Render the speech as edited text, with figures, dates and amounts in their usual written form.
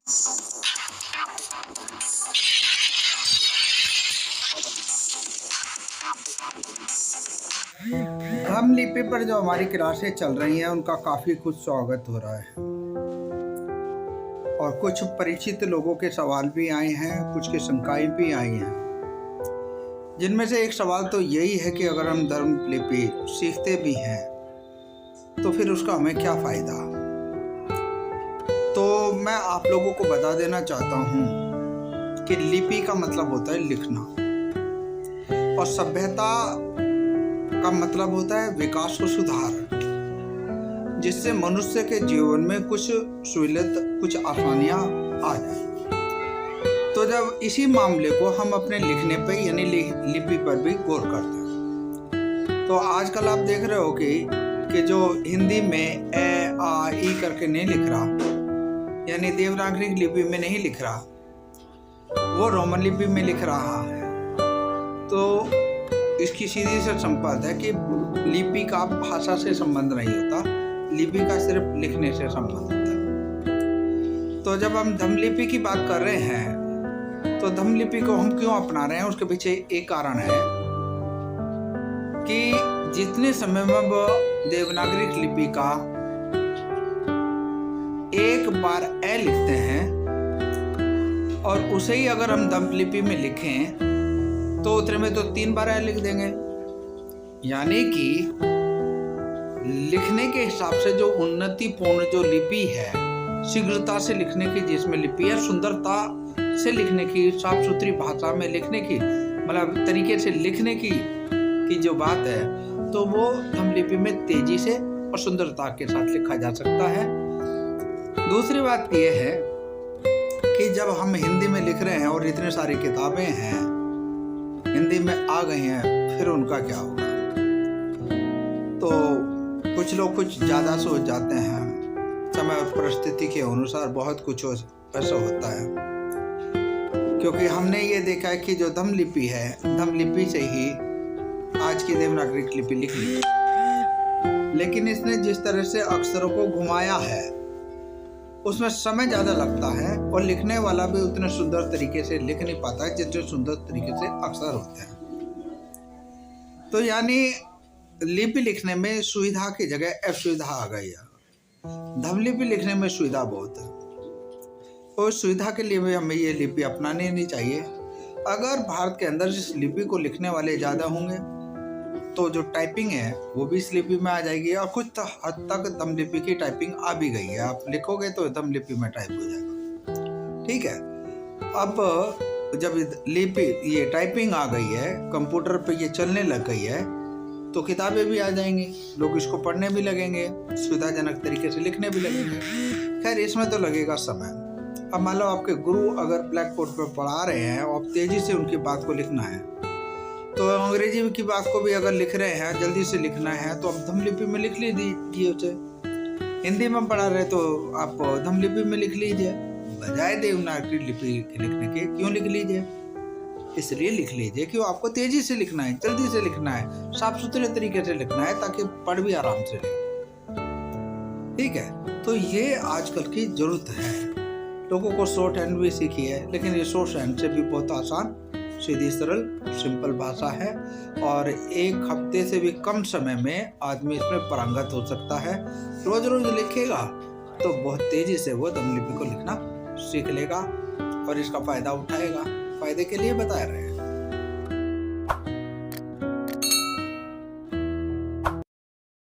हम लिपि पर जो हमारी क्लासें चल रही हैं उनका काफ़ी कुछ स्वागत हो रहा है और कुछ परिचित लोगों के सवाल भी आए हैं, कुछ की शंकाएं भी आई हैं। जिनमें से एक सवाल तो यही है कि अगर हम धर्म लिपि सीखते भी हैं तो फिर उसका हमें क्या फ़ायदा। तो मैं आप लोगों को बता देना चाहता हूँ कि लिपि का मतलब होता है लिखना और सभ्यता का मतलब होता है विकास को सुधार, जिससे मनुष्य के जीवन में कुछ सहूलियत, कुछ आसानियां आ जाए। तो जब इसी मामले को हम अपने लिखने पे यानी लिपि पर भी गौर करते हैं, तो आजकल आप देख रहे हो कि जो हिंदी में ए आ ई करके नहीं लिख रहा, यानी देवनागरी लिपि में नहीं लिख रहा, वो रोमन लिपि में लिख रहा है। तो इसकी सीधी से संबंध है कि लिपि का भाषा से संबंध नहीं होता, लिपि का सिर्फ लिखने से संबंध होता है। तो जब हम धम्मलिपि की बात कर रहे हैं तो धम्मलिपि को हम क्यों अपना रहे हैं, उसके पीछे एक कारण है कि जितने समय में वो देवनागरी लिपि का एक बार ए लिखते हैं और उसे ही अगर हम धम्मलिपि में लिखें तो उतने में तो 3 बार ए लिख देंगे। यानी कि लिखने के हिसाब से जो उन्नतिपूर्ण जो लिपि है, शीघ्रता से लिखने की जिसमें लिपि है, सुंदरता से लिखने की, साफ सुथरी भाषा में लिखने की, मतलब तरीके से लिखने की जो बात है, तो वो धम्मलिपि में तेजी से और सुंदरता के साथ लिखा जा सकता है। दूसरी बात यह है कि जब हम हिंदी में लिख रहे हैं और इतने सारी किताबें हैं हिंदी में आ गई हैं, फिर उनका क्या होगा। तो कुछ लोग कुछ ज़्यादा सोच जाते हैं, समय और परिस्थिति के अनुसार बहुत कुछ ऐसा होता है, क्योंकि हमने ये देखा है कि जो धम्मलिपि है, धम्मलिपि से ही आज की देवनागरी लिपि लिख ली, लेकिन इसने जिस तरह से अक्षरों को घुमाया है उसमें समय ज़्यादा लगता है और लिखने वाला भी उतने सुंदर तरीके से लिख नहीं पाता है जितने सुंदर तरीके से अक्षर होते हैं। तो यानी लिपि लिखने में सुविधा की जगह असुविधा आ गई है। धम्मलिपि लिखने में सुविधा बहुत है और सुविधा के लिए भी हमें ये लिपि अपनानी नहीं चाहिए। अगर भारत के अंदर इस लिपि को लिखने वाले ज़्यादा होंगे तो जो टाइपिंग है वो भी इस लिपि में आ जाएगी और कुछ हद तक धम्मलिपि की टाइपिंग आ भी गई है। आप लिखोगे तो धम्मलिपि में टाइप हो जाएगा। ठीक है, अब जब लिपि ये टाइपिंग आ गई है, कंप्यूटर पे ये चलने लग गई है, तो किताबें भी आ जाएंगी, लोग इसको पढ़ने भी लगेंगे, सुविधाजनक तरीके से लिखने भी लगेंगे। खैर, इसमें तो लगेगा समय। अब मान लो आपके गुरु अगर ब्लैक बोर्ड पर पढ़ा रहे हैं और आप तेजी से उनकी बात को लिखना है, तो अंग्रेजी की बात को भी अगर लिख रहे हैं, जल्दी से लिखना है, तो आप धम्मलिपि में लिख लीजिए उसे। हिंदी में पढ़ा रहे तो आप धम्मलिपि में लिख लीजिए, बजाय देवनागरी लिपि के लिखने के क्यों लिख लीजिए। इसलिए लिख लीजिए कि आपको तेजी से लिखना है, जल्दी से लिखना है, साफ सुथरे तरीके से लिखना है, ताकि पढ़ भी आराम से ले। ठीक है, तो ये आजकल की जरूरत है। लोगों को शॉर्ट हैंड भी सीखी है, लेकिन ये शॉर्ट हैंड से भी बहुत आसान, सीधी सरल सिंपल भाषा है और 1 हफ्ते से भी कम समय में आदमी इसमें पारंगत हो सकता है। रोज रोज लिखेगा तो बहुत तेजी से वो धम्मलिपि को लिखना सीख लेगा और इसका फायदा उठाएगा। फायदे के लिए बता रहे हैं।